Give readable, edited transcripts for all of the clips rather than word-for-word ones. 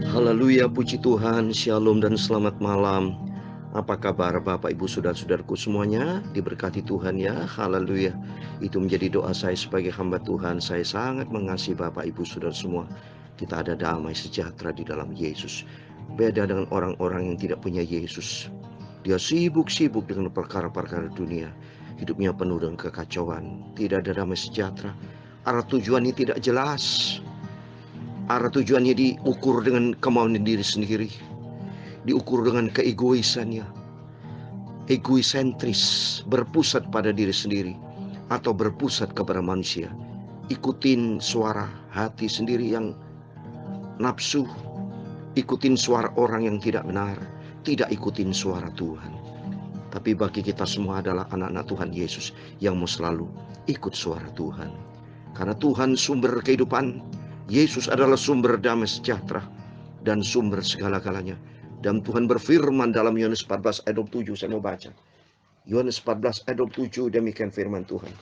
Haleluya, puji Tuhan, shalom dan selamat malam. Apa kabar Bapak Ibu Saudara-saudaraku semuanya? Diberkati Tuhan ya, haleluya. Itu menjadi doa saya sebagai hamba Tuhan. Saya sangat mengasihi Bapak Ibu Saudara semua. Kita ada damai sejahtera di dalam Yesus. Beda dengan orang-orang yang tidak punya Yesus. Dia sibuk-sibuk dengan perkara-perkara dunia. Hidupnya penuh dengan kekacauan. Tidak ada damai sejahtera. Arah tujuannya tidak jelas. Arah tujuannya diukur dengan kemauan diri sendiri, diukur dengan keegoisannya, egoisentris, berpusat pada diri sendiri, atau berpusat kepada manusia. Ikutin suara hati sendiri yang nafsu, ikutin suara orang yang tidak benar, tidak ikutin suara Tuhan. Tapi bagi kita semua adalah anak-anak Tuhan Yesus yang mau selalu ikut suara Tuhan. Karena Tuhan sumber kehidupan, Yesus adalah sumber damai sejahtera dan sumber segala-galanya. Dan Tuhan berfirman dalam Yohanes 14 ayat 27, saya mau baca. Yohanes 14 ayat 27, demikian firman Tuhan.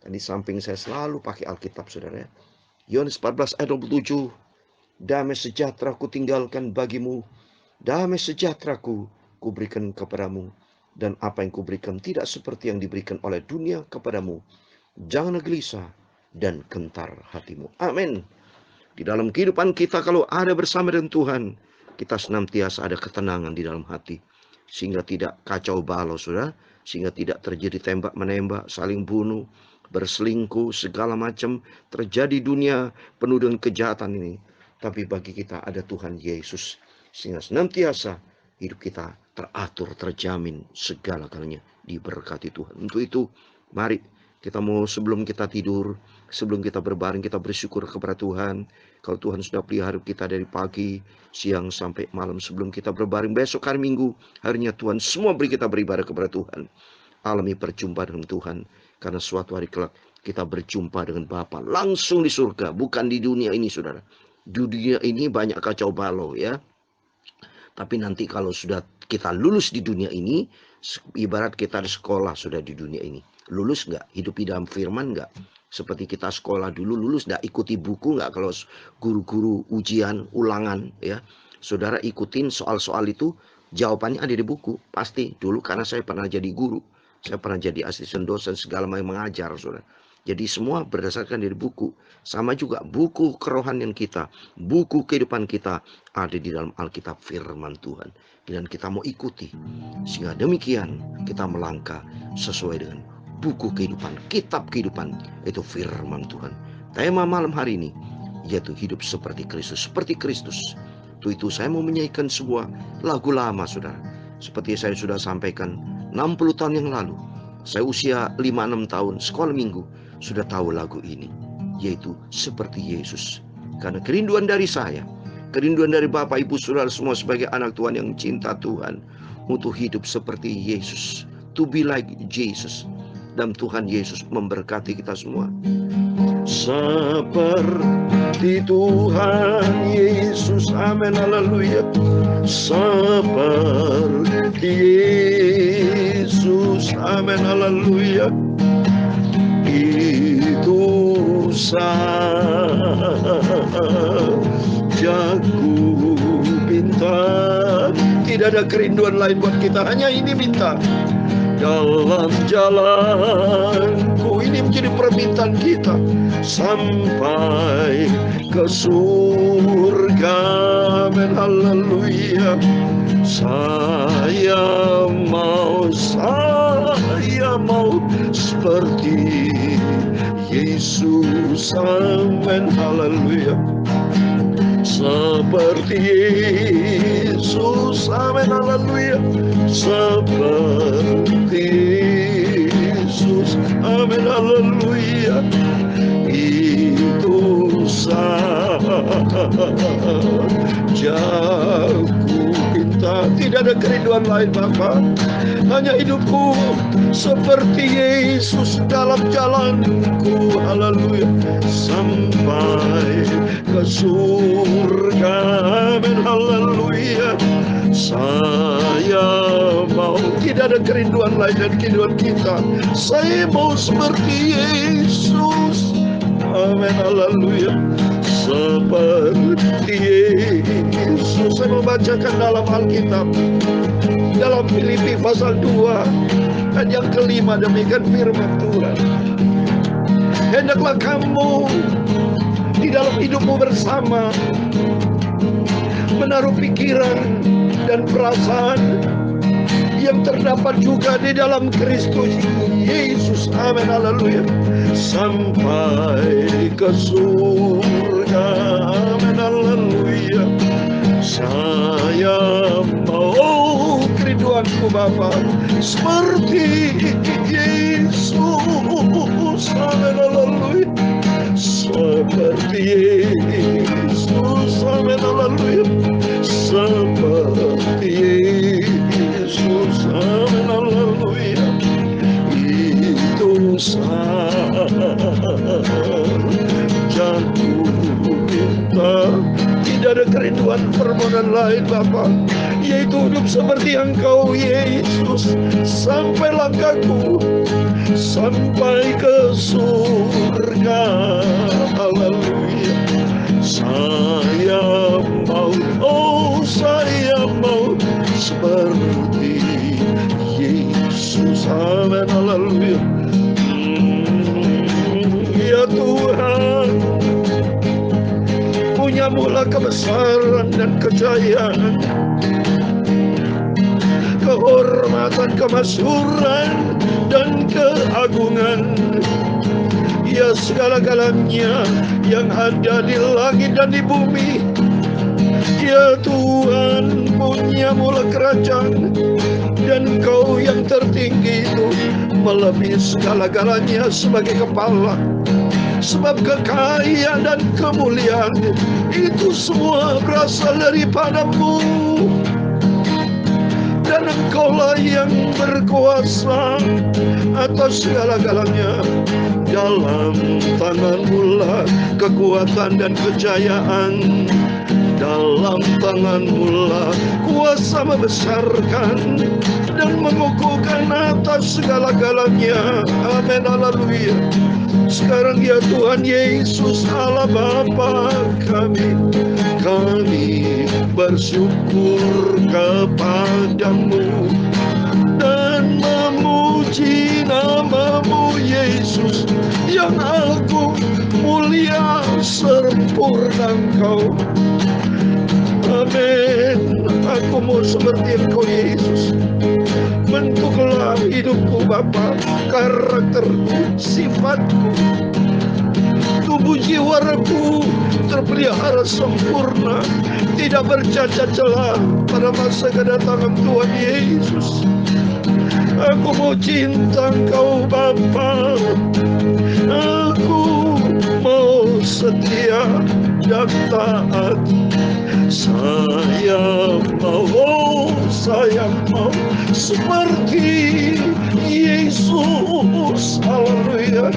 Dan di samping saya selalu pakai Alkitab, saudara. Yohanes 14 ayat 27, damai sejahtera ku tinggalkan bagimu, damai sejahtera ku berikan kepadamu. Dan apa yang kuberikan tidak seperti yang diberikan oleh dunia kepadamu. Janganlah gelisah dan gentar hatimu. Amin. Di dalam kehidupan kita kalau ada bersama dengan Tuhan, kita senantiasa ada ketenangan di dalam hati. Sehingga tidak kacau balau, saudara. Sehingga tidak terjadi tembak-menembak, saling bunuh, berselingkuh, segala macam terjadi dunia penuh dengan kejahatan ini. Tapi bagi kita ada Tuhan Yesus. Sehingga senantiasa hidup kita teratur, terjamin, segala-galanya diberkati Tuhan. Untuk itu, mari kita mau sebelum kita tidur, sebelum kita berbaring, kita bersyukur kepada Tuhan. Kalau Tuhan sudah pelihara kita dari pagi, siang sampai malam sebelum kita berbaring. Besok hari Minggu, harinya Tuhan semua beri kita beribadah kepada Tuhan. Alami perjumpaan dengan Tuhan. Karena suatu hari kelak kita berjumpa dengan Bapa langsung di surga. Bukan di dunia ini, saudara. Di dunia ini banyak kacau balau ya. Tapi nanti kalau sudah kita lulus di dunia ini, ibarat kita di sekolah sudah di dunia ini. Lulus nggak? Hidup di dalam firman nggak? Seperti kita sekolah dulu lulus nggak? Ikuti buku nggak? Kalau guru-guru ujian, ulangan ya. Saudara ikutin soal-soal itu, jawabannya ada di buku. Pasti dulu karena saya pernah jadi guru. Saya pernah jadi asisten dosen segala macam mengajar, saudara. Jadi semua berdasarkan dari buku. Sama juga buku kerohanian kita, buku kehidupan kita ada di dalam Alkitab firman Tuhan. Dan kita mau ikuti. Sehingga demikian kita melangkah sesuai dengan buku kehidupan, kitab kehidupan, itu firman Tuhan. Tema malam hari ini yaitu hidup seperti Kristus, seperti Kristus. Itu saya mau menyanyikan sebuah lagu lama, saudara. Seperti saya sudah sampaikan 60 tahun yang lalu. Saya usia 5-6 tahun sekolah minggu sudah tahu lagu ini, yaitu seperti Yesus. Karena kerinduan dari saya, kerinduan dari Bapak Ibu Saudara semua sebagai anak Tuhan yang cinta Tuhan, untuk hidup seperti Yesus, to be like Jesus. Dan Tuhan Yesus memberkati kita semua. Seperti Tuhan Yesus, amin, haleluya. Seperti Yesus, amin, haleluya. Itu saja ku minta. Tidak ada kerinduan lain buat kita, hanya ini minta. Dalam jalanku, ini menjadi permintaan kita, sampai ke surga, amin, haleluya. Saya mau seperti Yesus, amin, haleluya. Seperti Yesus, amin, haleluya. Seperti Yesus, amin, haleluya. Itu saja ku minta. Tidak ada kerinduan lain, Bapa. Hanya hidupku seperti Yesus dalam jalanku, haleluya. Sampai ke surga, amin, haleluya. Saya mau, tidak ada kerinduan lain dan kerinduan kita. Saya mau seperti Yesus, amin, haleluya. seperti Yesus. Saya membacakan dalam Alkitab, dalam Filipi pasal 2 dan yang kelima, demikian firman Tuhan. Hendaklah kamu di dalam hidupmu bersama menaruh pikiran dan perasaan yang terdapat juga di dalam Kristus Yesus. Amin, haleluya. Sampai ke surga. Amin, haleluya. Saya mau kerinduanku Bapa seperti Yesus. Amin, haleluya. Seperti Yesus. Amin, haleluya. Seperti Yesus. Amin, haleluya. Itu saja ku minta. Tidak ada kerinduan permohonan lain Bapa, yaitu hidup seperti Engkau Yesus. Sampai langkahku sampai ke surga. Haleluya. Saya mau, oh saya mau seperti Yesus. Amin, haleluya. Ya Tuhan, punya mula kebesaran dan kejayaan, kehormatan, kemasyhuran dan keagungan. Ya segala-galanya yang ada di langit dan di bumi. Ya Tuhan, punya mula kerajaan, dan Kau yang tertinggi itu melebihi segala-galanya sebagai kepala. Sebab kekayaan dan kemuliaan itu semua berasal daripada-Mu, dan Engkaulah yang berkuasa atas segala-galanya. Dalam tangan-Mu lah kekuatan dan kejayaan. Dalam tangan-Mu lah kuasa membesarkan dan mengukuhkan atas segala-galanya. Amin, haleluya. Sekarang ya Tuhan Yesus Allah Bapa kami bersyukur kepada-Mu dan memuji nama-Mu Yesus yang agung, mulia, sempurna Engkau. Amin. Aku mau seperti Engkau Yesus. Bentuklah hidupku Bapa, karakterku, sifatku, tubuh jiwaku terpelihara sempurna, tidak bercacat celah pada masa kedatangan Tuhan Yesus. Aku mau cinta Engkau Bapa. Aku mau setia dan taat. Saya mau seperti Yesus. Haleluya.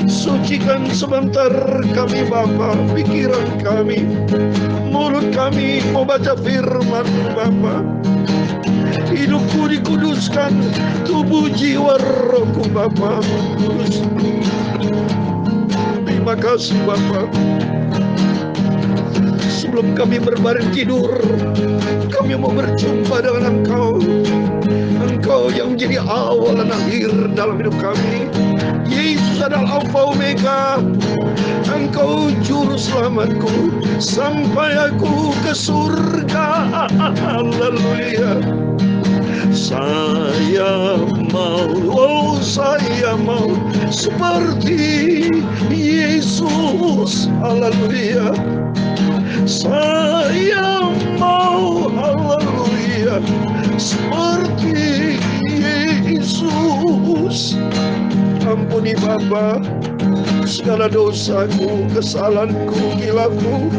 Sucikan sebentar kami Bapa, pikiran kami, mulut kami mau baca firman Bapa. Hidupku dikuduskan, tubuh jiwa rohku Bapa kudus. Terima kasih Bapa. Sebelum kami berbaring tidur, kami mau berjumpa dengan Engkau. Engkau yang menjadi awal dan akhir dalam hidup kami. Yesus adalah Alfa Omega. Engkau juru selamatku sampai aku ke surga. Haleluya. Saya mau seperti Yesus. Haleluya. Saya mau, haleluya, seperti Yesus. Ampuni Bapa segala dosaku, kesalahanku, khilafku,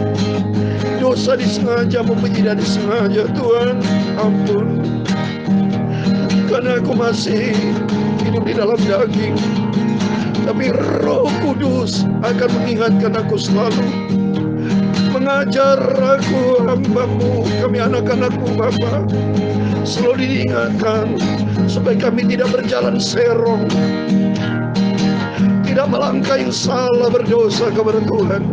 dosa disengaja maupun tidak disengaja. Tuhan ampun, karena aku masih hidup di dalam daging, tapi Roh Kudus akan mengingatkan aku selalu, mengajar aku hamba-Mu, kami anak-anak-Mu Bapa, selalu diingatkan supaya kami tidak berjalan serong, tidak melangkah yang salah berdosa kepada Tuhan,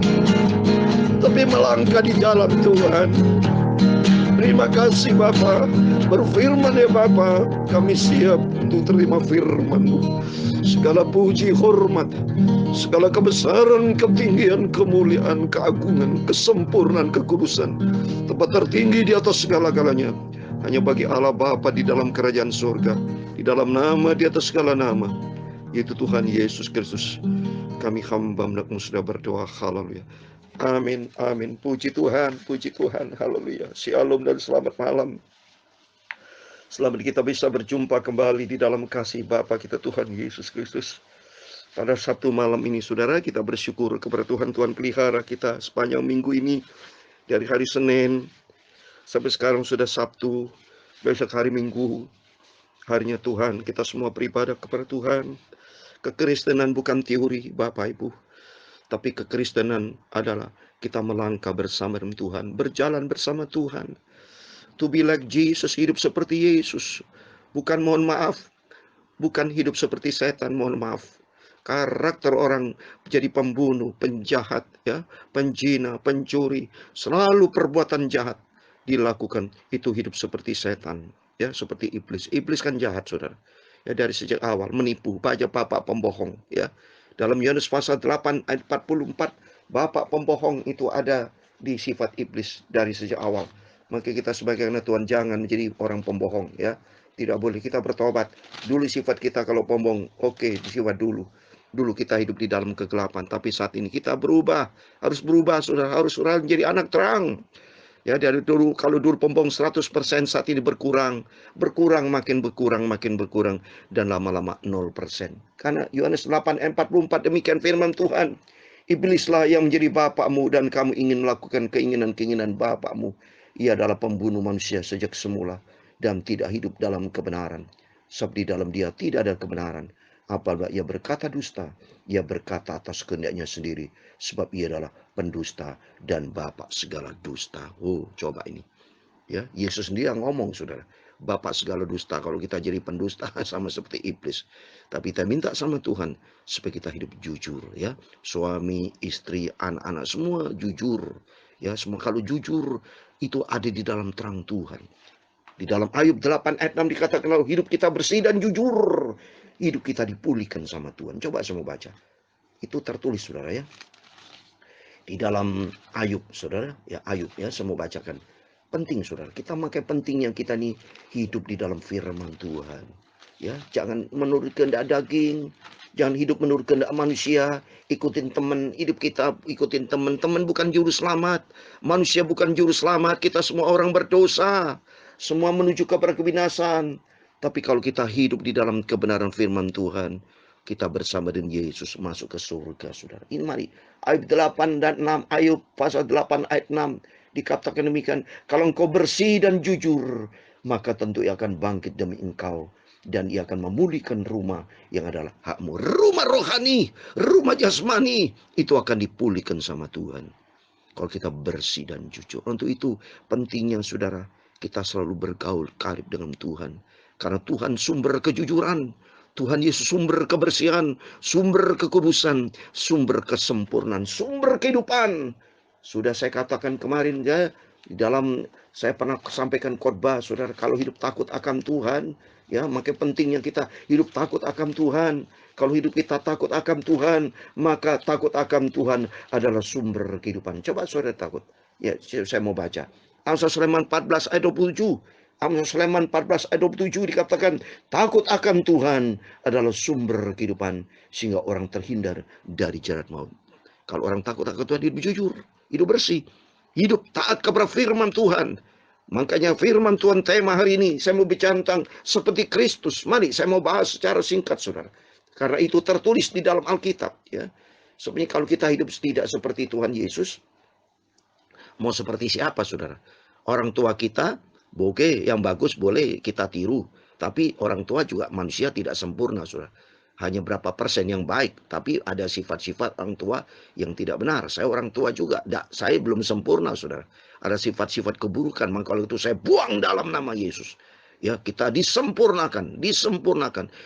tapi melangkah di jalan Tuhan. Terima kasih Bapa. Berfirman ya Bapa, kami siap untuk terima firman-Mu. Segala puji, hormat, segala kebesaran, ketinggian, kemuliaan, keagungan, kesempurnaan, kekudusan, tempat tertinggi di atas segala-galanya hanya bagi Allah Bapa di dalam kerajaan surga, di dalam nama di atas segala nama, yaitu Tuhan Yesus Kristus. Kami hamba anak-Mu sudah berdoa. Haleluya. Amin, amin. Puji Tuhan, haleluya. Shalom dan selamat malam. Selamat kita bisa berjumpa kembali di dalam kasih Bapa kita Tuhan Yesus Kristus. Pada Sabtu malam ini, saudara, kita bersyukur kepada Tuhan pelihara kita sepanjang minggu ini. Dari hari Senin sampai sekarang sudah Sabtu, besok hari Minggu. Harinya Tuhan, kita semua beribadah kepada Tuhan. Kekristenan bukan teori, Bapak Ibu. Tapi kekristenan adalah kita melangkah bersama dengan Tuhan, berjalan bersama Tuhan. To be like Jesus, hidup seperti Yesus. Bukan bukan hidup seperti setan, mohon maaf. Karakter orang menjadi pembunuh, penjahat, ya, penjina, pencuri, selalu perbuatan jahat dilakukan. Itu hidup seperti setan, ya, seperti iblis. Iblis kan jahat, saudara. Ya, dari sejak awal menipu, bapak pembohong, ya. Dalam Yohanes pasal 8 ayat 44, bapak pembohong itu ada di sifat iblis dari sejak awal. Maka kita sebagai anak Tuhan jangan menjadi orang pembohong, ya. Tidak boleh, kita bertobat. Dulu sifat kita kalau pembohong, oke, sifat dulu. Dulu kita hidup di dalam kegelapan, tapi saat ini kita berubah. Harus berubah, saudara. Harus menjadi anak terang. Ya, dari dulu, kalau dulu pembohong 100%, saat ini berkurang, makin berkurang, dan lama-lama 0%. Karena Yohanes 8:44 demikian firman Tuhan. Iblislah yang menjadi bapakmu dan kamu ingin melakukan keinginan-keinginan bapakmu. Ia adalah pembunuh manusia sejak semula dan tidak hidup dalam kebenaran. Sebab di dalam dia tidak ada kebenaran. Apabila ia berkata dusta, ia berkata atas kehendaknya sendiri, sebab ia adalah pendusta dan bapak segala dusta. Oh, coba ini. Ya, Yesus sendiri yang ngomong, saudara. Bapak segala dusta. Kalau kita jadi pendusta sama seperti iblis. Tapi kita minta sama Tuhan supaya kita hidup jujur, ya. Suami, istri, anak-anak semua jujur. Ya, semua kalau jujur itu ada di dalam terang Tuhan. Di dalam Ayub 8 ayat 6 dikatakan kalau hidup kita bersih dan jujur, hidup kita dipulihkan sama Tuhan. Coba semua baca. Itu tertulis, saudara, ya. Di dalam Ayub, saudara, ya, Ayub, ya, semua bacakan. Penting, saudara. Kita makai pentingnya kita nih hidup di dalam firman Tuhan. Ya, jangan menurut kehendak daging, jangan hidup menurut kehendak manusia. Ikutin teman hidup kita, ikutin teman bukan juru selamat. Manusia bukan juru selamat. Kita semua orang berdosa. Semua menuju kepada kebinasan. Tapi kalau kita hidup di dalam kebenaran firman Tuhan, kita bersama dengan Yesus masuk ke surga, saudara. Ini mari, Ayub 8 dan 6, Ayub pasal 8 ayat 6, dikatakan demikian, kalau engkau bersih dan jujur, maka tentu ia akan bangkit demi engkau. Dan ia akan memulihkan rumah yang adalah hakmu. Rumah rohani, rumah jasmani, itu akan dipulihkan sama Tuhan. Kalau kita bersih dan jujur. Untuk itu pentingnya, saudara, kita selalu bergaul karib dengan Tuhan. Karena Tuhan sumber kejujuran. Tuhan Yesus sumber kebersihan, sumber kekudusan, sumber kesempurnaan, sumber kehidupan. Sudah saya katakan kemarin, ya, di dalam saya pernah sampaikan khotbah, saudara, kalau hidup takut akan Tuhan, ya, maka pentingnya kita hidup takut akan Tuhan. Kalau hidup kita takut akan Tuhan, maka takut akan Tuhan adalah sumber kehidupan. Coba saudara takut. Ya, saya mau baca. Amsal Sulaiman 14 ayat 27. Amsal Sulaiman 14 ayat 27 dikatakan, takut akan Tuhan adalah sumber kehidupan, sehingga orang terhindar dari jerat maut. Kalau orang takut akan Tuhan, hidup jujur, hidup bersih, hidup taat kepada firman Tuhan. Makanya firman Tuhan tema hari ini, saya mau bicara tentang seperti Kristus. Mari saya mau bahas secara singkat, saudara. Karena itu tertulis di dalam Alkitab, ya. Sebenarnya kalau kita hidup tidak seperti Tuhan Yesus, mau seperti siapa, saudara? Orang tua kita, oke, yang bagus boleh kita tiru. Tapi orang tua juga manusia tidak sempurna, saudara. Hanya berapa persen yang baik. Tapi ada sifat-sifat orang tua yang tidak benar. Saya orang tua juga. Saya belum sempurna, saudara. Ada sifat-sifat keburukan. Maka kalau itu saya buang dalam nama Yesus. Ya, kita disempurnakan.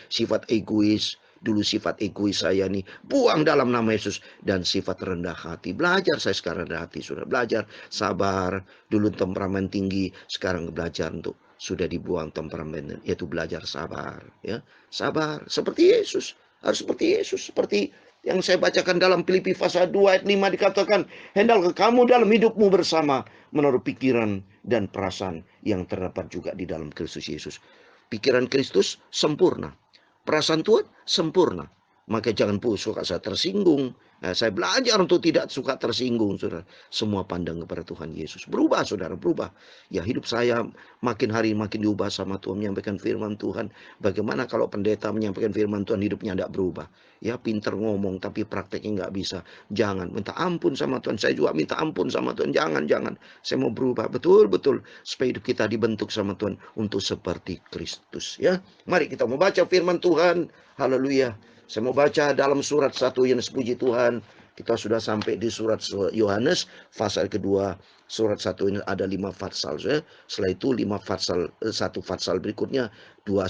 Sifat egois, Dulu sifat egois saya nih, buang dalam nama Yesus. Dan sifat rendah hati, belajar saya sekarang rendah hati. Sudah belajar sabar, dulu temperamen tinggi, sekarang belajar untuk sudah dibuang temperamen, yaitu belajar sabar. Ya, sabar, seperti Yesus. Harus seperti Yesus, seperti yang saya bacakan dalam Filipi pasal 2 ayat 5 dikatakan, hendaklah kamu dalam hidupmu bersama menurut pikiran dan perasaan yang terdapat juga di dalam Kristus Yesus. Pikiran Kristus sempurna, perasaan Tuhan sempurna. Maka jangan suka saya tersinggung. Saya belajar untuk tidak suka tersinggung, saudara. Semua pandang kepada Tuhan Yesus. Berubah, saudara, berubah. Ya, hidup saya makin hari makin diubah sama Tuhan, menyampaikan firman Tuhan. Bagaimana kalau pendeta menyampaikan firman Tuhan, hidupnya tidak berubah? Ya, pinter ngomong, tapi prakteknya nggak bisa. Jangan, minta ampun sama Tuhan. Saya juga minta ampun sama Tuhan. Jangan. Saya mau berubah, betul-betul. Supaya hidup kita dibentuk sama Tuhan untuk seperti Kristus. Ya, mari kita membaca firman Tuhan. Haleluya. Saya mau baca dalam surat 1 Yohanes, puji Tuhan. Kita sudah sampai di surat Yohanes, pasal kedua. Surat 1 ini ada 5 pasal. Setelah itu 5 pasal, 1 pasal berikutnya 2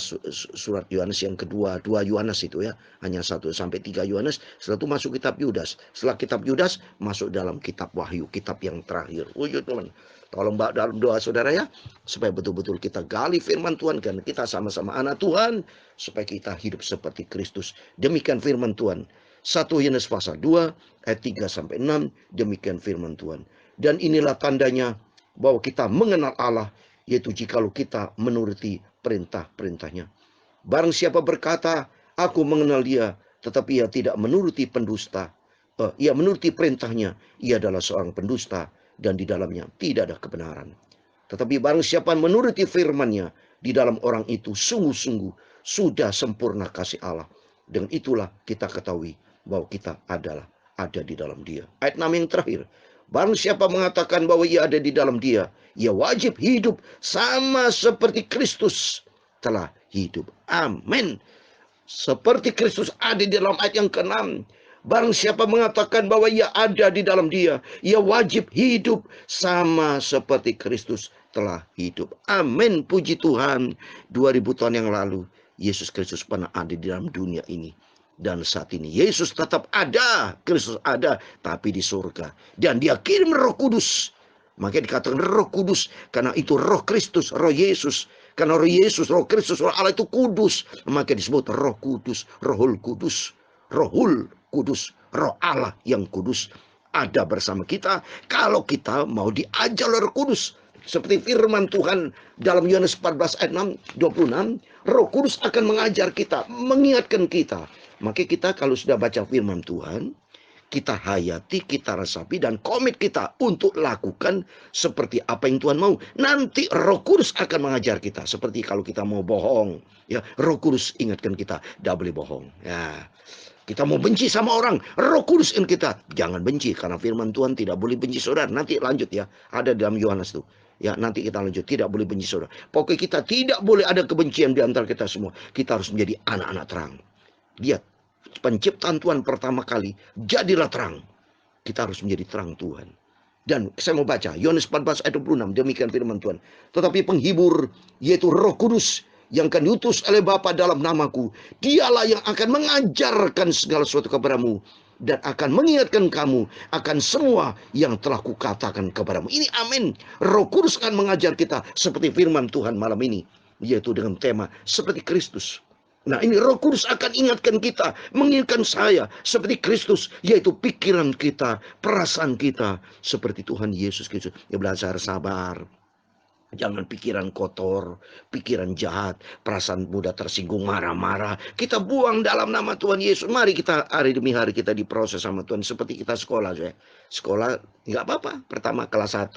surat Yohanes yang kedua. 2 Yohanes itu ya. Hanya 1 sampai 3 Yohanes. Setelah itu masuk kitab Yudas. Setelah kitab Yudas masuk dalam kitab Wahyu. Kitab yang terakhir. Teman. Tolong dalam doa saudara ya, supaya betul-betul kita gali firman Tuhan, dan kita sama-sama anak Tuhan, supaya kita hidup seperti Kristus. Demikian firman Tuhan. 1 Yohanes pasal 2 ayat 3 sampai 6, demikian firman Tuhan. Dan inilah tandanya bahwa kita mengenal Allah, yaitu jikalau kita menuruti perintah-perintahnya. Barang siapa berkata, aku mengenal dia, tetapi ia tidak menuruti ia menuruti perintahnya, ia adalah seorang pendusta, dan di dalamnya tidak ada kebenaran. Tetapi barang siapa menuruti firman-Nya, di dalam orang itu sungguh-sungguh sudah sempurna kasih Allah. Dengan itulah kita ketahui bahwa kita ada di dalam Dia. Ayat 6 yang terakhir. Barang siapa mengatakan bahwa ia ada di dalam Dia, ia wajib hidup sama seperti Kristus telah hidup. Amin. Seperti Kristus ada di dalam ayat yang ke-6. Barang siapa mengatakan bahwa ia ada di dalam Dia, ia wajib hidup sama seperti Kristus telah hidup. Amin, puji Tuhan. 2000 tahun yang lalu Yesus Kristus pernah ada di dalam dunia ini. Dan saat ini Yesus tetap ada, Kristus ada, tapi di surga. Dan Dia kirim Roh Kudus. Makanya dikatakan Roh Kudus, karena itu Roh Kristus, Roh Yesus. Karena Roh Yesus, Roh Kristus, Roh Allah itu kudus. Maka disebut Roh Kudus, Rohul Kudus, Rohul Kudus, Roh Allah yang kudus ada bersama kita kalau kita mau diajar oleh Roh Kudus. Seperti firman Tuhan dalam Yohanes 14 ayat 26, Roh Kudus akan mengajar kita, mengingatkan kita. Maka kita kalau sudah baca firman Tuhan, kita hayati, kita resapi, dan komit kita untuk lakukan seperti apa yang Tuhan mau. Nanti Roh Kudus akan mengajar kita. Seperti kalau kita mau bohong, ya Roh Kudus ingatkan kita, tidak boleh bohong. Ya. Kita mau benci sama orang, Roh Kudus in kita. Jangan benci, karena firman Tuhan tidak boleh benci saudara. Nanti lanjut ya, ada dalam Yohanes tuh. Ya, nanti kita lanjut, tidak boleh benci saudara. Pokoknya kita tidak boleh ada kebencian di antara kita semua. Kita harus menjadi anak-anak terang. Lihat, penciptaan Tuhan pertama kali, jadilah terang. Kita harus menjadi terang Tuhan. Dan saya mau baca, Yohanes 14 ayat 26, demikian firman Tuhan. Tetapi penghibur, yaitu Roh Kudus, yang akan diutus oleh Bapa dalam namaku, Dialah yang akan mengajarkan segala sesuatu kepadamu, dan akan mengingatkan kamu akan semua yang telah kukatakan kepadamu. Ini amin. Roh Kudus akan mengajar kita seperti firman Tuhan malam ini, yaitu dengan tema seperti Kristus. Nah, ini Roh Kudus akan ingatkan kita, mengingatkan saya seperti Kristus, yaitu pikiran kita, perasaan kita seperti Tuhan Yesus Kristus. Ya, belajar sabar. Jangan pikiran kotor, pikiran jahat, perasaan mudah tersinggung, marah-marah. Kita buang dalam nama Tuhan Yesus. Mari kita hari demi hari kita diproses sama Tuhan. Seperti kita sekolah. Sekolah nggak apa-apa. Pertama kelas 1,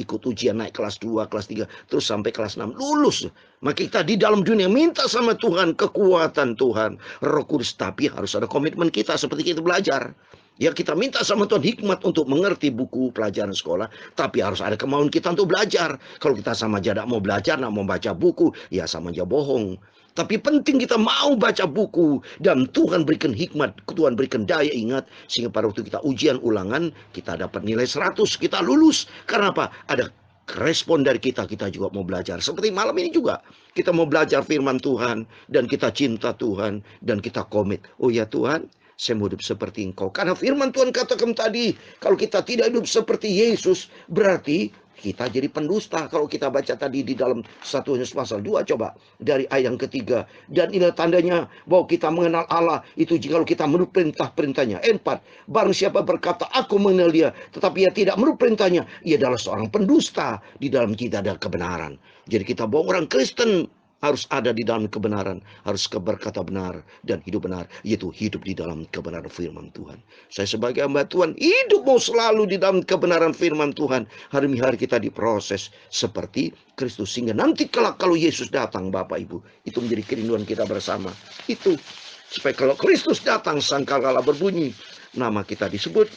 ikut ujian naik kelas 2, kelas 3, terus sampai kelas 6. Lulus. Maka kita di dalam dunia minta sama Tuhan kekuatan Tuhan. Roh Kudus, tapi harus ada komitmen kita seperti kita belajar. Ya, kita minta sama Tuhan hikmat untuk mengerti buku pelajaran sekolah. Tapi harus ada kemauan kita untuk belajar. Kalau kita sama aja tidak mau belajar, tidak mau baca buku, ya sama aja bohong. Tapi penting kita mau baca buku. Dan Tuhan berikan hikmat, Tuhan berikan daya ingat. Sehingga pada waktu kita ujian ulangan, kita dapat nilai 100, kita lulus. Karena apa? Ada respon dari kita juga mau belajar. Seperti malam ini juga, kita mau belajar firman Tuhan, dan kita cinta Tuhan, dan kita komit. Oh ya Tuhan, saya mau hidup seperti Engkau. Karena firman Tuhan katakan tadi, kalau kita tidak hidup seperti Yesus, berarti kita jadi pendusta. Kalau kita baca tadi di dalam 1 Yohanes pasal 2, coba dari ayat yang ketiga. Dan inilah tandanya bahwa kita mengenal Allah, itu jikalau kita menurut perintah-perintahnya. 4. Barang siapa berkata, aku mengenal dia, tetapi ia tidak menurut perintahnya, ia adalah seorang pendusta. Di dalam kita ada kebenaran. Jadi kita bahwa orang Kristen harus ada di dalam kebenaran, harus berkata benar dan hidup benar, yaitu hidup di dalam kebenaran firman Tuhan. Saya sebagai hamba Tuhan, hidup mau selalu di dalam kebenaran firman Tuhan. Hari demi hari kita diproses seperti Kristus, sehingga nanti kelak kalau Yesus datang, Bapak Ibu, itu menjadi kerinduan kita bersama. Itu supaya kalau Kristus datang, sangkakala berbunyi, nama kita disebut,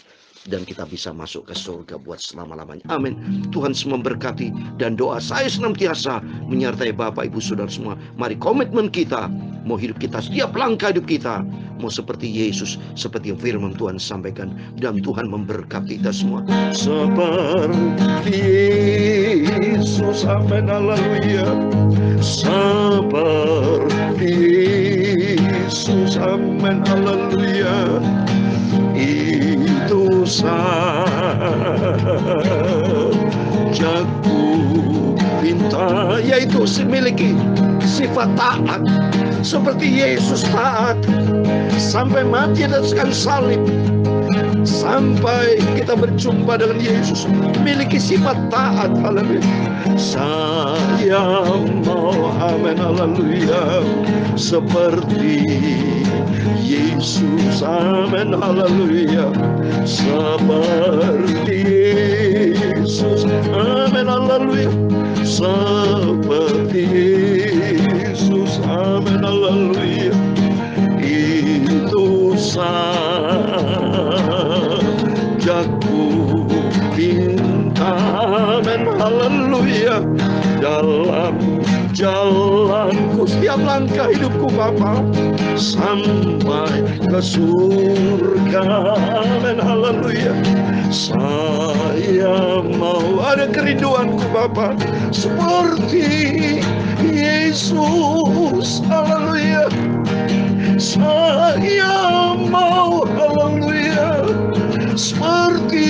dan kita bisa masuk ke surga buat selama-lamanya. Amin. Tuhan semua memberkati, dan doa saya senantiasa menyertai Bapak Ibu Saudara semua. Mari komitmen kita, mau hidup kita, setiap langkah hidup kita mau seperti Yesus, seperti yang firman Tuhan sampaikan, dan Tuhan memberkati kita semua seperti Yesus. Amin. Haleluya. Seperti Yesus. Amin. Haleluya. Itu sajaku minta, yaitu memiliki sifat taat seperti Yesus taat sampai mati atas kayu salib, sampai kita berjumpa dengan Yesus, memiliki sifat taat. Haleluya. Saya mau, amin, haleluya, seperti Yesus, amin, haleluya, seperti Yesus, amin, haleluya, seperti Yesus, amin, haleluya. Itu sajaku minta, amin, haleluya, dalam jalanku, setiap langkah hidupku Bapa, sampai ke surga, amin, haleluya. Saya mau, ada kerinduanku Bapa, seperti Yesus, haleluya. Saya mau, haleluya, seperti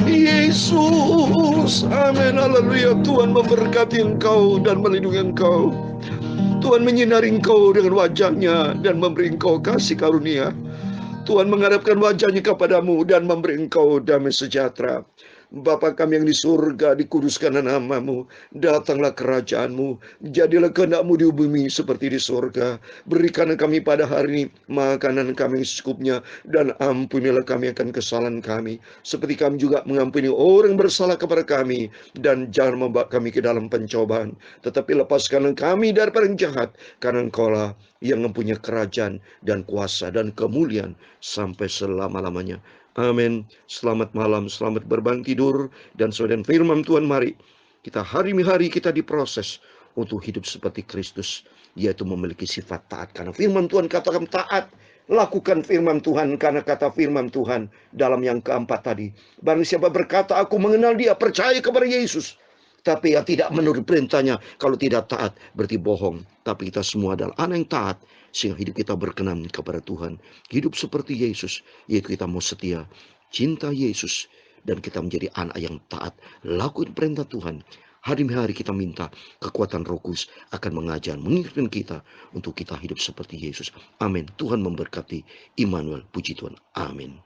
Yesus, amin, haleluya. Tuhan memberkati engkau dan melindungi engkau. Tuhan menyinari engkau dengan wajahnya dan memberi engkau kasih karunia. Tuhan menghadapkan wajahnya kepadamu dan memberi engkau damai sejahtera. Bapa kami yang di surga, dikuduskanlah namamu, datanglah kerajaanmu, jadilah kehendak-mu di bumi seperti di surga. Berikanlah kami pada hari ini makanan kami yang secukupnya, dan ampunilah kami akan kesalahan kami, seperti kami juga mengampuni orang bersalah kepada kami. Dan jangan membawa kami ke dalam pencobaan, tetapi lepaskanlah kami daripada yang jahat, karena Engkaulah yang mempunyai kerajaan dan kuasa dan kemuliaan sampai selama-lamanya. Amin. Selamat malam, selamat berbangun tidur, dan saudara firman Tuhan, mari kita hari-hari kita diproses untuk hidup seperti Kristus, yaitu memiliki sifat taat. Karena firman Tuhan katakan taat, lakukan firman Tuhan, karena kata firman Tuhan dalam yang keempat tadi, barang siapa berkata aku mengenal dia, percaya kepada Yesus, tapi ya tidak menurut perintahnya, kalau tidak taat berarti bohong. Tapi kita semua adalah anak yang taat, sehingga hidup kita berkenan kepada Tuhan. Hidup seperti Yesus, yaitu kita mau setia, cinta Yesus, dan kita menjadi anak yang taat, lakukan perintah Tuhan. Hari demi hari kita minta kekuatan Roh Kudus akan mengajar, mengingatkan kita untuk kita hidup seperti Yesus. Amin. Tuhan memberkati. Immanuel, puji Tuhan. Amin.